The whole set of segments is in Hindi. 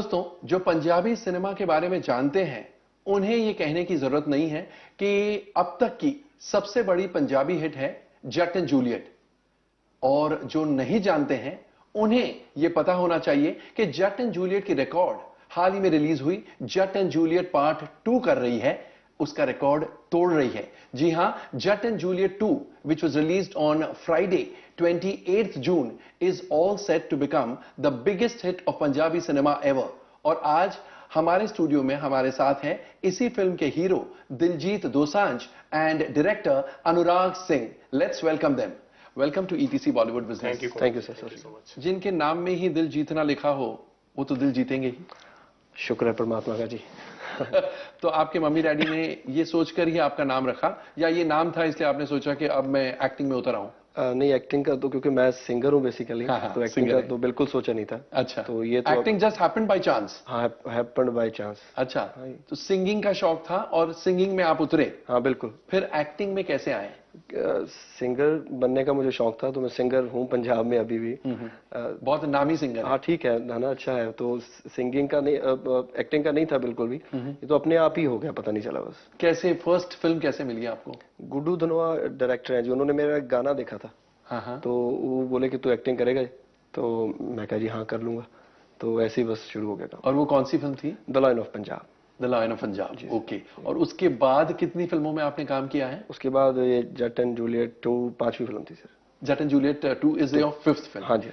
दोस्तों, जो पंजाबी सिनेमा के बारे में जानते हैं उन्हें यह कहने की जरूरत नहीं है कि अब तक की सबसे बड़ी पंजाबी हिट है जट एंड जूलियट। और जो नहीं जानते हैं उन्हें यह पता होना चाहिए कि जट एंड जूलियट की रिकॉर्ड हाल ही में रिलीज हुई जट एंड जूलियट पार्ट 2 कर रही है, उसका रिकॉर्ड तोड़ रही है। जी हां, जट and Juliet 2 which was released on Friday 28th June is all set to become the biggest hit of Punjabi cinema ever। और आज हमारे स्टूडियो में हमारे साथ हैं इसी फिल्म के hero Diljit Dosanjh and director Anurag Singh. Let's welcome them. Welcome to ETC Bollywood business. Thank you sir. जिनके नाम में ही दिल जीतना लिखा हो वो तो दिल जीतेंगे ही। शुक्र है परमात्मा का जी। तो आपके मम्मी डैडी ने ये सोचकर ही आपका नाम रखा या ये नाम था इसलिए आपने सोचा कि अब मैं एक्टिंग में उतर आऊं? नहीं, एक्टिंग का तो क्योंकि मैं सिंगर हूँ बेसिकली, तो एक्टिंग का तो बिल्कुल सोचा नहीं था। अच्छा, तो ये तो acting just happened by chance? हाँ, हैपेंड बाय चांस। अच्छा, तो सिंगिंग का शौक था और सिंगिंग में आप उतरे? हाँ बिल्कुल। फिर एक्टिंग में कैसे आए? सिंगर बनने का मुझे शौक था, तो मैं सिंगर हूँ पंजाब में अभी भी। बहुत नामी सिंगर। हाँ ठीक है, गाना अच्छा है। तो सिंगिंग का नहीं, एक्टिंग का नहीं था बिल्कुल भी। ये तो अपने आप ही हो गया, पता नहीं चला बस। कैसे फर्स्ट फिल्म कैसे मिली आपको? गुड्डू धनोआ डायरेक्टर है जो, उन्होंने मेरा गाना देखा था। हाँ। तो वो बोले कि तू एक्टिंग करेगा, तो मैं कहा जी हाँ कर लूंगा। तो ऐसे ही बस शुरू हो गया काम। और वो कौन सी फिल्म थी? The lion of Punjab. The lion of Punjab, okay. और उसके बाद कितनी फिल्मों में आपने काम किया है? उसके बाद ये जट एंड जूलियट 2 5वीं फिल्म थी sir. Jatt and Juliet 2 is your 5th film? हाँ जी।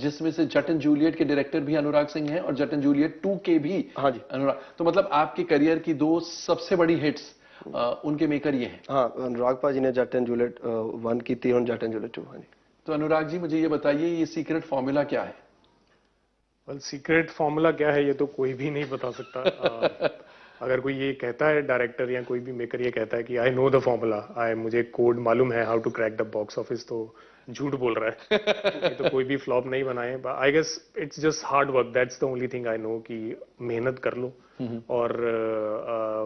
जिसमें से जट एंड जूलियट के डायरेक्टर भी अनुराग सिंह हैं और जट एंड जूलियट 2 के भी हाँ जी अनुराग। तो मतलब आपके करियर की 2 सबसे बड़ी हिट्स उनके मेकर ये हैं? हाँ, अनुराग पाजी ने जट एंड जूलियट 1 की थी और जट एंड जूलियट 2। हाँ जी। तो अनुराग जी मुझे ये बताइए, ये सीक्रेट फॉर्मूला क्या है? वेल, सीक्रेट फॉर्मूला क्या है ये तो कोई भी नहीं बता सकता। अगर कोई ये कहता है, डायरेक्टर या कोई भी मेकर ये कहता है कि आई नो द फॉर्मूला, मुझे कोड मालूम है how to crack the box office, तो झूठ बोल रहा है। तो कोई भी फ्लॉप नहीं बनाए। I guess it's just hard work, that's the only thing I know, कि मेहनत कर लो। और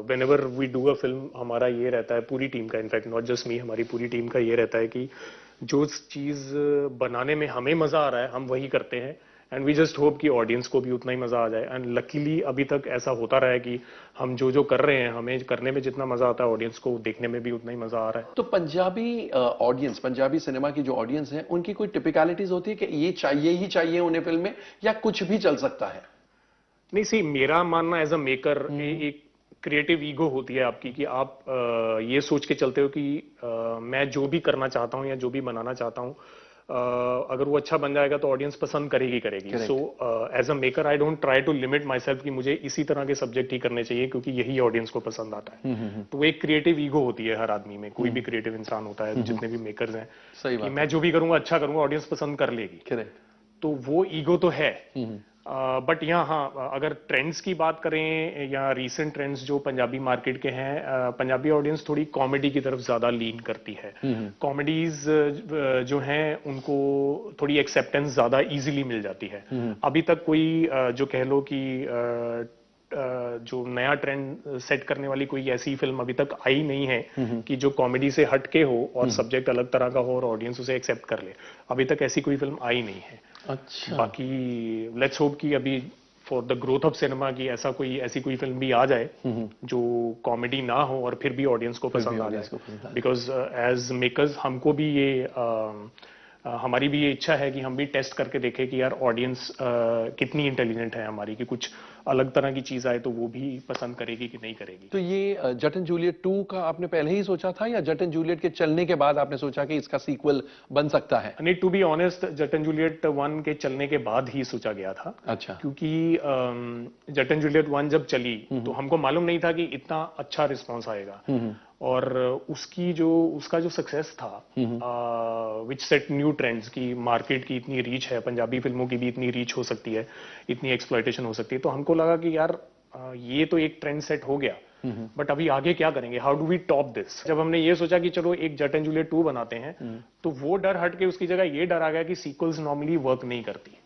whenever we do a film, हमारा ये रहता है पूरी टीम का, इनफैक्ट नॉट जस्ट मी, हमारी पूरी टीम का ये रहता है कि जो चीज बनाने में हमें मजा आ रहा है हम वही करते हैं, एंड वी जस्ट होप कि ऑडियंस को भी उतना ही मजा आ जाए। एंड लकीली अभी तक ऐसा होता रहा है कि हम जो कर रहे हैं, हमें करने में जितना मजा आता है ऑडियंस को देखने में भी उतना ही मजा आ रहा है। तो पंजाबी ऑडियंस, पंजाबी सिनेमा की जो ऑडियंस है उनकी कोई टिपिकलिटीज होती है कि ये चाहिए ही चाहिए उन्हें फिल्म में, या कुछ भी चल सकता है? नहीं, सी मेरा मानना एज अ मेकर, एक क्रिएटिव ईगो होती है आपकी कि आप ये सोच के चलते हो कि मैं जो भी करना चाहता हूँ या जो भी बनाना चाहता हूँ, अगर वो अच्छा बन जाएगा तो ऑडियंस पसंद करेगी। So as a maker I don't try to limit myself कि मुझे इसी तरह के सब्जेक्ट ही करने चाहिए क्योंकि यही ऑडियंस को पसंद आता है। तो वो एक क्रिएटिव ईगो होती है हर आदमी में, कोई भी क्रिएटिव इंसान होता है, जितने भी मेकर्स हैं, कि मैं जो भी करूंगा अच्छा करूंगा, ऑडियंस पसंद कर लेगी। तो वो ईगो तो है। बट यहाँ हाँ, अगर ट्रेंड्स की बात करें या रीसेंट ट्रेंड्स जो पंजाबी मार्केट के हैं, पंजाबी ऑडियंस थोड़ी कॉमेडी की तरफ ज्यादा लीन करती है। कॉमेडीज जो हैं उनको थोड़ी एक्सेप्टेंस ज्यादा इजीली मिल जाती है। अभी तक कोई जो कह लो कि जो नया ट्रेंड सेट करने वाली कोई ऐसी फिल्म अभी तक आई नहीं है कि जो कॉमेडी से हटके हो और सब्जेक्ट अलग तरह का हो और ऑडियंस उसे एक्सेप्ट कर ले। अभी तक ऐसी कोई फिल्म आई नहीं है। अच्छा। बाकी लेट्स होप कि अभी for the growth of cinema की ऐसी कोई फिल्म भी आ जाए जो कॉमेडी ना हो और फिर भी ऑडियंस को पसंद आ जाए। बिकॉज एज मेकर्स हमको भी ये हमारी भी ये इच्छा है कि हम भी टेस्ट करके देखें कि यार ऑडियंस कितनी इंटेलिजेंट है हमारी, कि कुछ अलग तरह की चीज आए तो वो भी पसंद करेगी कि नहीं करेगी। तो ये जट एंड जूलियट 2 का आपने पहले ही सोचा था या जट एंड जूलियट के चलने के बाद आपने सोचा कि इसका सीक्वल बन सकता है? नहीं, to be honest, Jatt and Juliet 1 के चलने के बाद ही सोचा गया था। अच्छा। क्योंकि जट एंड जूलियट 1 जब चली तो हमको मालूम नहीं था कि इतना अच्छा रिस्पॉन्स आएगा। और उसका जो सक्सेस था, विच सेट न्यू ट्रेंड्स, की मार्केट की इतनी रीच है, पंजाबी फिल्मों की भी इतनी रीच हो सकती है, इतनी एक्सप्लॉयटेशन हो सकती है, तो हमको लगा कि यार ये तो एक ट्रेंड सेट हो गया, बट अभी आगे क्या करेंगे, how do we top this. जब हमने ये सोचा कि चलो एक जट एंड जूलियट 2 बनाते हैं, तो वो डर हट के उसकी जगह ये डर आ गया कि सीक्वल्स नॉर्मली वर्क नहीं करती।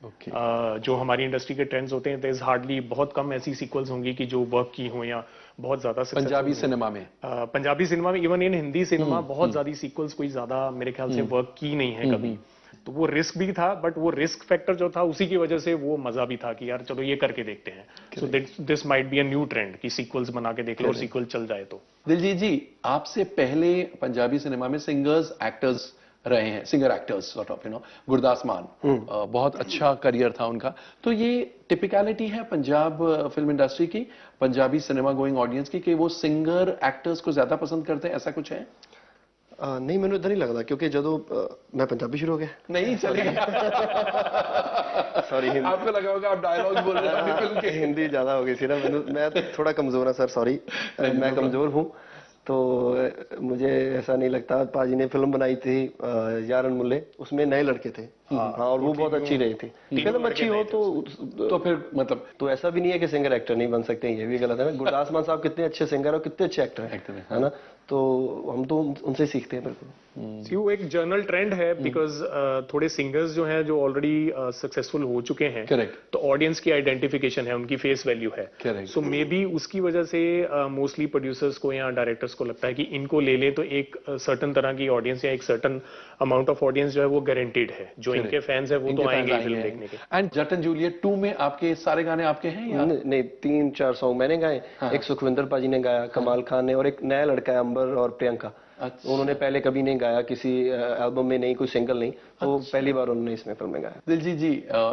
जो हमारी इंडस्ट्री के ट्रेंड्स होते हैं, देयर हार्डली, बहुत कम ऐसी सीक्वल्स होंगी कि जो वर्क की हो या बहुत ज्यादा पंजाबी सिनेमा में। पंजाबी सिनेमा में, इवन इन हिंदी सिनेमा बहुत ज्यादा सीक्वल्स कोई ज्यादा मेरे ख्याल से वर्क की नहीं है कभी। तो वो रिस्क भी था, बट वो रिस्क फैक्टर जो था उसी की वजह से वो मजा भी था कि यार चलो ये करके देखते हैं। So this might be a new trend कि सीक्वल्स बना के देख लो और सीक्वल चल जाए तो। दिलजीत जी, आपसे पहले पंजाबी सिनेमा में सिंगर्स एक्टर्स रहे हैं, singer actors sort of, Gurdas मान, बहुत अच्छा करियर था उनका। तो ये टिपिकलिटी है पंजाब फिल्म इंडस्ट्री की, पंजाबी सिनेमा गोइंग ऑडियंस की, कि वो सिंगर एक्टर्स को ज्यादा पसंद करते हैं, ऐसा कुछ है? नहीं, ਮੈਨੂੰ ਇਦਾਂ ਨਹੀਂ ਲੱਗਦਾ ਕਿਉਂਕਿ ਜਦੋਂ मैं पंजाबी शुरू हो गया। नहीं चलेगा। सॉरी, आपको लगा होगा आप डायलॉग बोल रहे हैं फिल्म के। हिंदी ज्यादा हो गई थी ना, मैं थोड़ा कमजोर हूँ सर, सॉरी, मैं कमजोर हूँ। तो मुझे ऐसा नहीं लगता। पाजी ने फिल्म बनाई थी यार अनमुल्ले, उसमें नए लड़के थे, हाँ, और वो बहुत अच्छी रही थी। फिल्म अच्छी हो तो फिर मतलब तो ऐसा भी नहीं है कि सिंगर एक्टर नहीं बन सकते, ये भी गलत है ना। गुरदास मान साहब कितने अच्छे सिंगर और कितने अच्छे एक्टर है ना, तो हम तो उनसे सीखते हैं बिल्कुल। वो एक जर्नल ट्रेंड है, बिकॉज थोड़े सिंगर्स जो हैं जो ऑलरेडी सक्सेसफुल हो चुके हैं, करेक्ट, तो ऑडियंस की आइडेंटिफिकेशन है, उनकी फेस वैल्यू है, करेक्ट। सो मे बी उसकी वजह से मोस्टली प्रोड्यूसर्स को या डायरेक्टर्स को लगता है कि इनको ले ले तो एक सर्टन तरह की ऑडियंस या एक सर्टन अमाउंट ऑफ ऑडियंस जो है वो गारंटीड है, जो इनके फैंस है वो तो आएंगे फिल्म देखने के। एंड जट एंड जूलियट 2 में आपके सारे गाने आपके हैं या नहीं, 3-4 सॉन्ग मैंने गाए, एक सुखविंदर पाजी ने गाया, कमाल खान ने, और एक नया लड़का है अंबर और प्रियंका। अच्छा। उन्होंने पहले कभी नहीं गाया किसी एल्बम में, नहीं कोई सिंगल नहीं, तो पहली बार उन्होंने इसमें फिल्म में गाया। दिलजीत जी,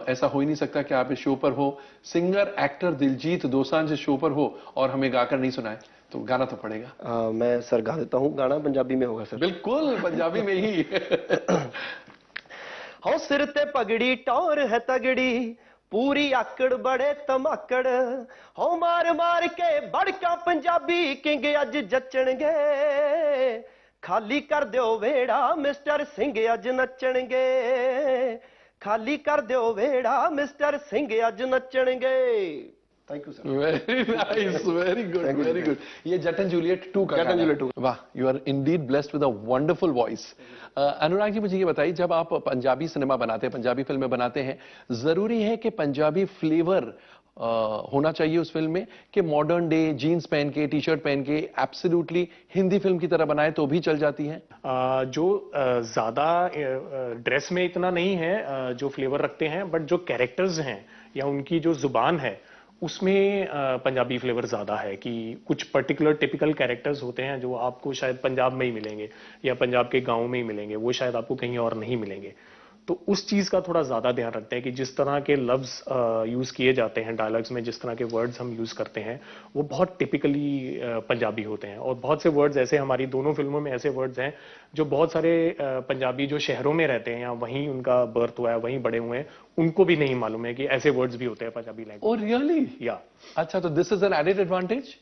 ऐसा हो ही नहीं सकता कि आप इस शो पर हो, सिंगर एक्टर दिलजीत दोसांझ इस शो पर हो और हमें गाकर नहीं सुनाए, तो गाना तो पड़ेगा। मैं सर गा देता हूँ, गाना पंजाबी में होगा सर। बिल्कुल पंजाबी में ही। हो सिर ते पगड़ी टौर है तगड़ी, पूरी आकड़ बड़े धमाकड़, हो मार मार के बड़का पंजाबी किंग अज जचणगे, खाली कर दो वेड़ा मिस्टर सिंह अज नचणगे, खाली कर दो वेड़ा मिस्टर सिंह अज नचणगे। Thank you sir. Very nice, very good, very good. ये जट एंड जूलियट 2 का जट एंड जूलियट 2। वाह, you are indeed blessed with a wonderful voice. Anurag ji, मुझे ये बताइए, जब आप पंजाबी सिनेमा बनाते हैं, पंजाबी फिल्में बनाते हैं, जरूरी है कि पंजाबी फ्लेवर होना चाहिए उस फिल्म में, कि मॉडर्न डे जीन्स पहन के, टी शर्ट पहन के एब्सोल्युटली हिंदी फिल्म की तरह बनाए तो भी चल जाती है? जो ज्यादा ड्रेस में इतना नहीं है जो फ्लेवर रखते हैं, बट जो कैरेक्टर्स हैं या उनकी जो जुबान है उसमें पंजाबी फ्लेवर ज्यादा है, कि कुछ पर्टिकुलर टिपिकल कैरेक्टर्स होते हैं जो आपको शायद पंजाब में ही मिलेंगे या पंजाब के गांव में ही मिलेंगे, वो शायद आपको कहीं और नहीं मिलेंगे। तो उस चीज का थोड़ा ज्यादा ध्यान रखते हैं कि जिस तरह के लफ्ज यूज किए जाते हैं डायलॉग्स में, जिस तरह के वर्ड्स हम यूज करते हैं वो बहुत टिपिकली पंजाबी होते हैं। और बहुत से वर्ड्स ऐसे, हमारी दोनों फिल्मों में ऐसे वर्ड्स हैं जो बहुत सारे पंजाबी जो शहरों में रहते हैं या वहीं उनका बर्थ हुआ है, वहीं बड़े हुए हैं, उनको भी नहीं मालूम है कि ऐसे वर्ड्स भी होते हैं पंजाबी लैंग्वेज। Oh really? या अच्छा, तो this is an added advantage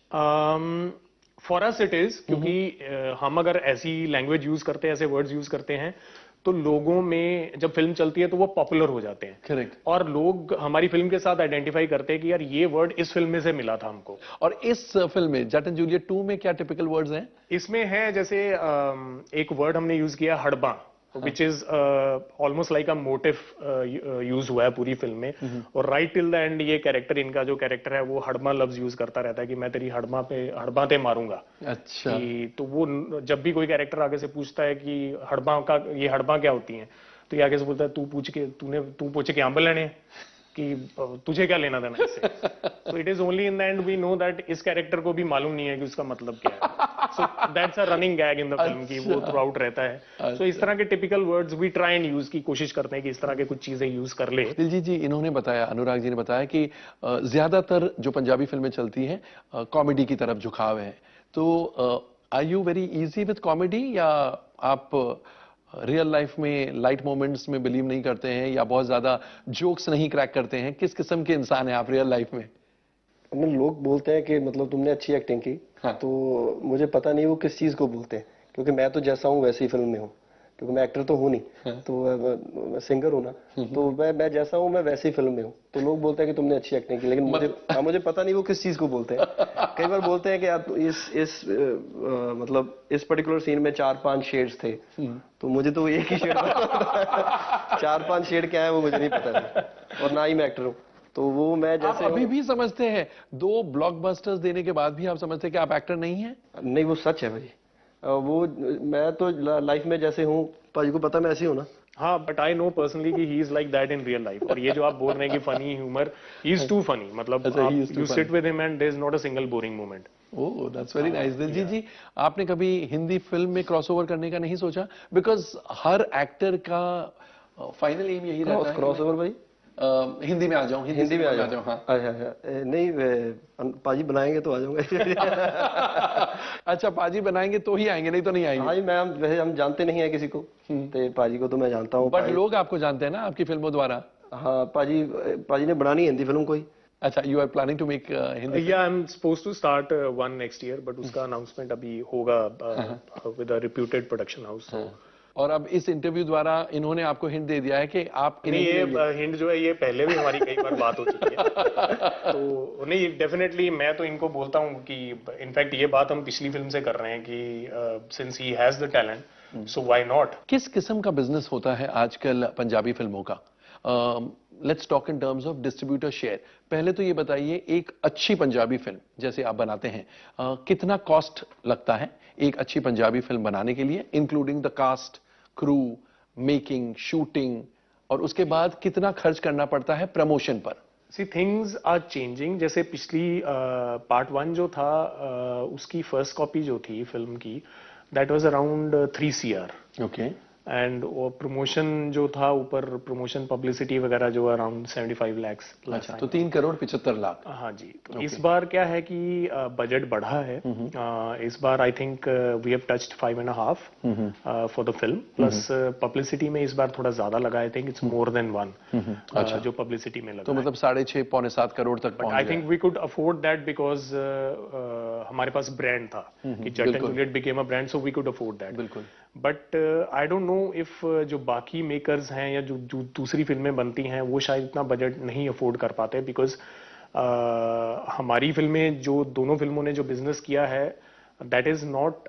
for us it is, क्योंकि हम अगर ऐसी लैंग्वेज यूज करते हैं, ऐसे वर्ड्स यूज करते हैं, तो लोगों में जब फिल्म चलती है तो वो पॉपुलर हो जाते हैं। करेक्ट। और लोग हमारी फिल्म के साथ आइडेंटिफाई करते हैं कि यार ये वर्ड इस फिल्म में से मिला था हमको। और इस फिल्म में जट एंड जूलियट 2 में क्या टिपिकल वर्ड्स हैं? इसमें है जैसे एक वर्ड हमने यूज किया हड़बा, which is almost like a motive use हुआ है पूरी फिल्म में। और राइट टिल द एंड ये कैरेक्टर, इनका जो कैरेक्टर है वो हड़बा लफ्ज यूज करता रहता है कि मैं तेरी हड़बा ते मारूंगा। अच्छा। तो वो जब भी कोई कैरेक्टर आगे से पूछता है कि ये हड़बा क्या होती हैं, तो ये आगे से बोलता है तू पूछ के आंब लेने कि तुझे क्या लेना देना इससे। तो it is only in the end we know that इस कैरेक्टर को भी मालूम नहीं है कि उसका मतलब क्या है। So that's a running gag in the film की वो थ्रू आउट रहता है। सो इस तरह के typical words we try and use की कोशिश करते हैं कि इस तरह के कुछ चीजें यूज कर ले। दिलजीत जी, इन्होंने बताया, अनुराग जी ने बताया कि ज्यादातर जो पंजाबी फिल्में चलती हैं कॉमेडी की तरफ झुकाव है, तो are you very easy with comedy, या आप रियल लाइफ में लाइट मोमेंट्स में बिलीव नहीं करते हैं, या बहुत ज्यादा जोक्स नहीं क्रैक करते हैं? किस किस्म के इंसान हैं आप रियल लाइफ में? लोग बोलते हैं कि मतलब तुमने अच्छी एक्टिंग की, हाँ। तो मुझे पता नहीं वो किस चीज को बोलते हैं, क्योंकि मैं तो जैसा हूँ वैसी फिल्म में हूँ, क्योंकि मैं एक्टर तो हूँ नहीं, हाँ। तो सिंगर हूँ ना, तो मैं जैसा हूँ मैं वैसी फिल्म में हूँ। तो लोग बोलते हैं कि तुमने अच्छी एक्टिंग की, लेकिन मुझे पता नहीं वो किस चीज को बोलते हैं। कई बार बोलते हैं कि यार मतलब इस पर्टिकुलर सीन में 4-5 शेड्स थे, तो मुझे तो एक ही शेड 4-5 शेड क्या है वो मुझे नहीं पता था, और ना ही मैं एक्टर हूँ। तो वो मैं जैसे आप अभी भी समझते हैं 2 ब्लॉकबस्टर्स देने के बाद भी आप समझते हैं कि आप एक्टर नहीं हैं? नहीं, वो सच है भाई। वो मैं तो लाइफ में जैसे हूँ, पाजी को पता मैं ऐसे हूँ ना, हाँ, बट आई नो पर्सनली कि he is like that in real life. और ये जो आप बोल रहे हैं कि funny humour, he is too funny, मतलब अच्छा, he is too you funny. Sit with him and there is not a single boring moment. Oh, that's very nice. Diljit ji, आपने कभी हिंदी फिल्म में क्रॉसओवर करने का नहीं सोचा? बिकॉज हर एक्टर का फाइनल एम यही रहता है क्रॉस ओवर भाई, हिंदी में आ जाऊं, हिंदी में आ सिनेमा जाओ। हाँ। अच्छा अच्छा, नहीं पाजी बनाएंगे तो आ जाऊंगा। अच्छा, पाजी बनाएंगे तो ही आएंगे, नहीं तो नहीं आएंगे। हाँ जी, वैसे हम जानते नहीं है किसी को, तो पाजी को तो मैं जानता हूँ। बट लोग आपको जानते हैं ना आपकी फिल्मों द्वारा। हाँ, पाजी ने बनानी है हिंदी फिल्म कोई। अच्छा, you are planning to make Hindi? या I am supposed to start one next year, but उसका अनाउंसमेंट अभी होगा with a reputed production house. और अब इस इंटरव्यू द्वारा इन्होंने आपको हिंट दे दिया है कि आप नहीं, ये हिंट जो है ये पहले भी हमारी कई बार बात हो चुकी है। तो नहीं, डेफिनेटली मैं तो इनको बोलता हूँ कि इनफैक्ट ये बात हम पिछली फिल्म से कर रहे हैं कि since he has the talent, so why not. किस किस्म का बिजनेस होता है आजकल पंजाबी फिल्मों का? Let's talk in terms of distributor share. पहले तो ये बताइए, एक अच्छी पंजाबी फिल्म जैसे आप बनाते हैं, कितना कॉस्ट लगता है एक अच्छी पंजाबी फिल्म बनाने के लिए, including the cast, crew, making, shooting, और उसके बाद कितना खर्च करना पड़ता है प्रमोशन पर? See things are changing. जैसे पिछली पार्ट 1 जो था, उसकी फर्स्ट कॉपी जो थी फिल्म की, that was around 3 CR। Okay. And वो प्रमोशन जो था, ऊपर प्रमोशन पब्लिसिटी वगैरह जो अराउंड 75 lakhs। अच्छा, तो 3,75,00,000। हाँ जी। तो इस बार क्या है कि बजट बढ़ा है। इस बार I think we have touched 5.5 for the film, plus publicity में इस बार थोड़ा ज्यादा लगा। I think it's more than 1 जो पब्लिसिटी में लगा। तो मतलब 6.5 पौने 7 करोड़ तक पहुंच I think we could afford that because हमारे पास ब्रांड था कि Jatt and Juliet became a brand, so we could afford that. बिल्कुल। But I don't know if जो बाकी मेकर्स हैं या जो दूसरी फिल्में बनती हैं वो शायद इतना बजट नहीं अफोर्ड कर पाते, बिकॉज हमारी फिल्में, जो दोनों फिल्मों ने जो बिजनेस किया है, that is not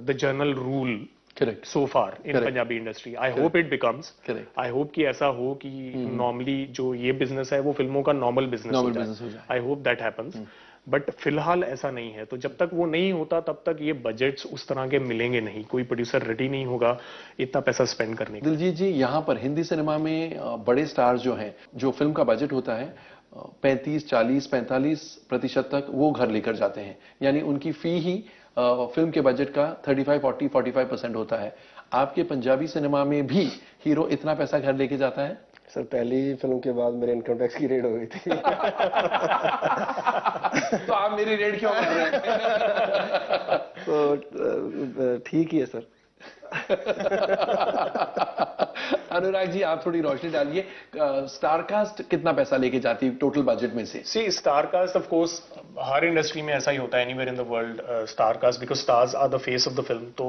the general rule correct so far in Punjabi industry. I hope it becomes. Correct. I hope कि ऐसा हो कि normally जो ये बिजनेस है वो फिल्मों का नॉर्मल बिजनेस हो जाए। I hope that happens. But फिलहाल ऐसा नहीं है। तो जब तक वो नहीं होता तब तक ये बजट्स उस तरह के मिलेंगे नहीं, कोई प्रोड्यूसर रेडी नहीं होगा इतना पैसा स्पेंड करने के। दिलजीत जी, यहाँ पर हिंदी सिनेमा में बड़े स्टार्स जो हैं, जो फिल्म का बजट होता है 35, 40, 45% तक वो घर लेकर जाते हैं, यानी उनकी फी ही फिल्म के बजट का 35, 40, 45% होता है। आपके पंजाबी सिनेमा में भी हीरो इतना पैसा घर लेके जाता है? सर, पहली फिल्म के बाद मेरे इनकम टैक्स की रेड हो गई थी। तो आप मेरी रेड क्यों कर रहे हैं? तो ठीक ही है सर। अनुराग जी, आप थोड़ी रोशनी डालिए, स्टारकास्ट कितना पैसा लेके जाती है टोटल बजट में से? सी स्टारकास्ट, ऑफ कोर्स हर इंडस्ट्री में ऐसा ही होता है, anywhere in the world, star cast, because stars are the face of the film. तो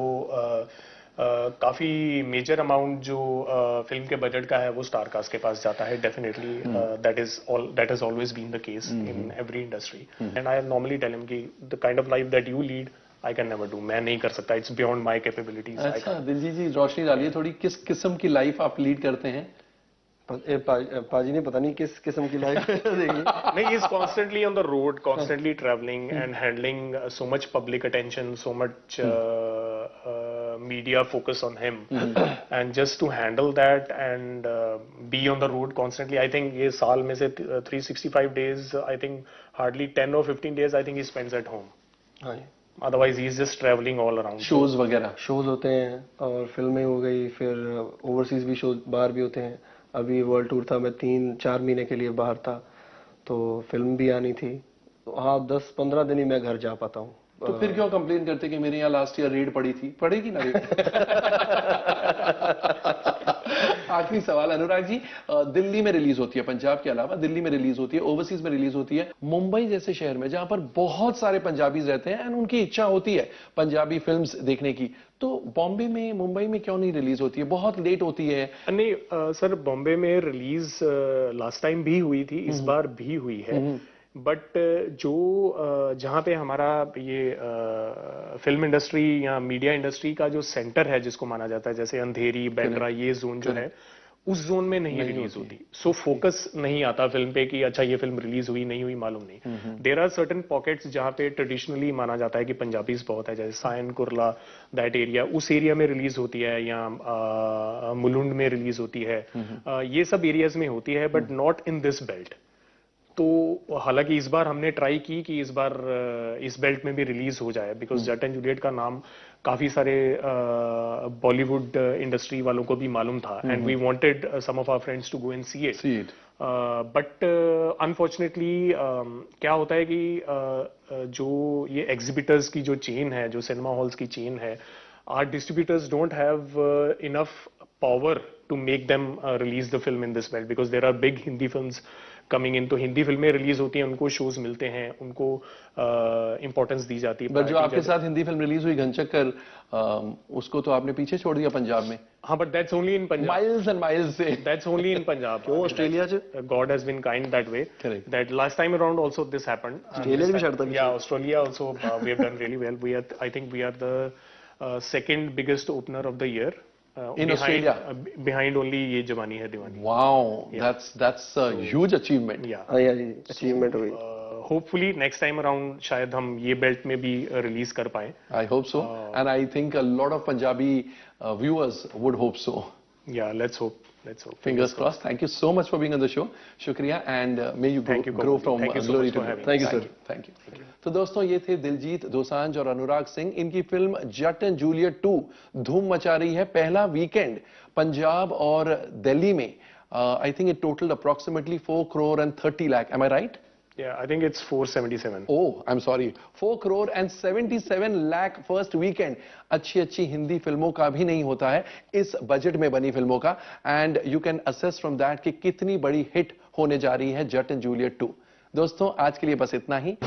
काफी मेजर अमाउंट जो फिल्म के बजट का है वो स्टारकास्ट के पास जाता है। Definitely that has always been the case in every industry, and I normally tell him कि the kind of life that you lead I can never do, मैं नहीं कर सकता, इट्स बियॉन्ड माई कैपेबिलिटीज। अच्छा दिलजीत जी, रोशनी डालिए थोड़ी, किस किस्म की लाइफ आप लीड करते हैं? पाजी ने पता नहीं किस किस्म की लाइफ देखी। नहीं, he is constantly on the road, constantly traveling and handling so much public attention, so much media focus on him, and just to handle that and be on the road constantly, I think ये साल में से 365 days, I think hardly 10 or 15 days I think he spends at home. हाँ, Otherwise he is just traveling all around. Shows वगैरह? शोज होते हैं और फिल्में हो गई, फिर ओवरसीज भी शोज बाहर भी होते हैं। अभी वर्ल्ड टूर था, मैं 3-4 महीने के लिए बाहर था, तो फिल्म भी आनी थी। तो हाँ, 10-15 दिन ही मैं घर जा पाता हूँ। तो फिर क्यों कंप्लेन करते कि मेरे यहाँ लास्ट ईयर रेड पड़ी थी? पड़ेगी ना रेड। आखिरी सवाल अनुराग जी, दिल्ली में रिलीज होती है, पंजाब के अलावा दिल्ली में रिलीज होती है, ओवरसीज में रिलीज होती है, मुंबई जैसे शहर में जहां पर बहुत सारे पंजाबीज रहते हैं एंड उनकी इच्छा होती है पंजाबी फिल्म्स देखने की, तो बॉम्बे में, मुंबई में क्यों नहीं रिलीज होती है? बहुत लेट होती है। नहीं सर, बॉम्बे में रिलीज लास्ट टाइम भी हुई थी, इस बार भी हुई है, बट जो जहाँ पे हमारा ये फिल्म इंडस्ट्री या मीडिया इंडस्ट्री का जो सेंटर है जिसको माना जाता है, जैसे अंधेरी, बैंड्रा, ये जोन जो है, उस जोन में नहीं रिलीज होती, सो फोकस नहीं आता फिल्म पे कि अच्छा ये फिल्म रिलीज हुई नहीं हुई मालूम नहीं। देयर आर सर्टेन पॉकेट्स जहां पे ट्रेडिशनली माना जाता है कि पंजाबीज बहुत है, जैसे सायन कुरला, दैट एरिया, उस एरिया में रिलीज होती है, या मुलुंड में रिलीज होती है, ये सब एरियाज में होती है, but not in this belt. तो हालांकि इस बार हमने ट्राई की कि इस बार इस बेल्ट में भी रिलीज हो जाए, बिकॉज जट एंड जूलियट का नाम काफी सारे बॉलीवुड इंडस्ट्री वालों को भी मालूम था, and we wanted some of our friends to go and see it. But unfortunately क्या होता है कि जो ये एग्जिबिटर्स की जो चेन है, जो सिनेमा हॉल्स की चेन है, our distributors don't have enough power to make them release the film in this belt, because there are big Hindi films coming in। तो हिंदी फिल्में रिलीज होती हैं, उनको शोज मिलते हैं, उनको इंपॉर्टेंस दी जाती है। बट जो आपके साथ हिंदी फिल्म रिलीज हुई घनचक्कर, उसको तो आपने पीछे छोड़ दिया पंजाब में। हाँ, but that's only in Punjab, miles and miles से, दैट्स ओनली इन पंजाब। क्यों ऑस्ट्रेलिया च God has been kind that way, Correct. that last time around also this happened। Australia भी छाड़ता yeah, Australia also we have done really well। We are, I think we are the second biggest opener of the year in Australia, behind only Ye Jawani Hai Diwani। wow, that's a huge achievement। Yeah, हाँ यार, अचीवमेंट हो गई। hopefully next time around शायद हम ये बेल्ट में भी रिलीज कर पाए। I hope so, and I think a lot of Punjabi viewers would hope so। Yeah, let's hope, let's hope। Fingers crossed। Thank you so much for being on the show। शुक्रिया, and may you Thank you, grow Kamal ji। from Thank you so glory much to for glory। having Thank you us। sir, thank you। तो दोस्तों, ये थे दिलजीत दोसांझ और अनुराग सिंह। इनकी फिल्म जट एंड जूलियट 2 धूम मचा रही है। पहला वीकेंड पंजाब और दिल्ली में I think it total approximately 4 crore and 30 lakh। Am I right? Yeah, I think it's 477। Oh, I'm sorry, 4 crore and 77 lakh first weekend. अच्छी हिंदी फिल्मों का भी नहीं होता है इस बजट में बनी फिल्मों का, and you can assess from that कि कितनी बड़ी हिट होने जा रही है जट एंड जूलियट 2। दोस्तों, आज के लिए बस इतना ही।